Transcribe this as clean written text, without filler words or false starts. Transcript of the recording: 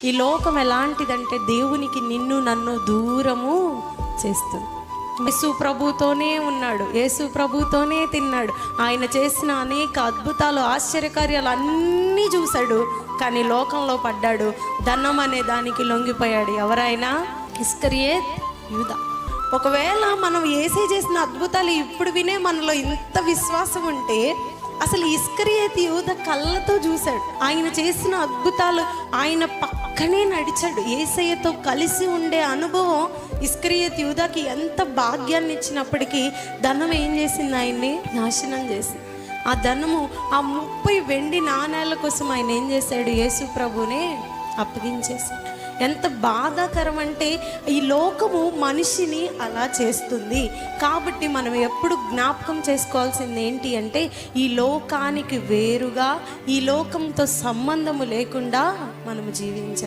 ఈ లోకం ఎలాంటిదంటే దేవునికి నిన్ను నన్ను దూరము చేస్తుంది. యేసు ప్రభుతోనే ఉన్నాడు, యేసు ప్రభుతోనే తిన్నాడు, ఆయన చేసిన అనేక అద్భుతాలు ఆశ్చర్యకార్యాలు అన్నీ చూశాడు. కానీ లోకంలో పడ్డాడు, ధనం అనే దానికి లొంగిపోయాడు. ఎవరైనా ఇస్కరియోతు యూదా. ఒకవేళ మనం యేసే చేసిన అద్భుతాలు ఇప్పుడు వినే మనలో ఇంత విశ్వాసం ఉంటే, అసలు ఇస్కరియోతు యూదా కళ్ళతో చూశాడు, ఆయన చేసిన అద్భుతాలు, ఆయన పక్కనే నడిచాడు. యేసయ్యతో కలిసి ఉండే అనుభవం ఇస్కరియోతు యూదాకి ఎంత భాగ్యాన్ని ఇచ్చినప్పటికీ ధనం ఏం చేసింది? ఆయన్ని నాశనం చేసింది. ఆ ధనము, ఆ 30 వెండి నాణేల కోసం ఆయన ఏం చేశాడు? యేసు ప్రభునే అప్పగించేశాడు. ఎంత బాధాకరం అంటే, ఈ లోకము మనిషిని అలా చేస్తుంది. కాబట్టి మనం ఎప్పుడు జ్ఞాపకం చేసుకోవాల్సింది ఏంటి అంటే, ఈ లోకానికి వేరుగా, ఈ లోకంతో సంబంధము లేకుండా మనము జీవించాలి.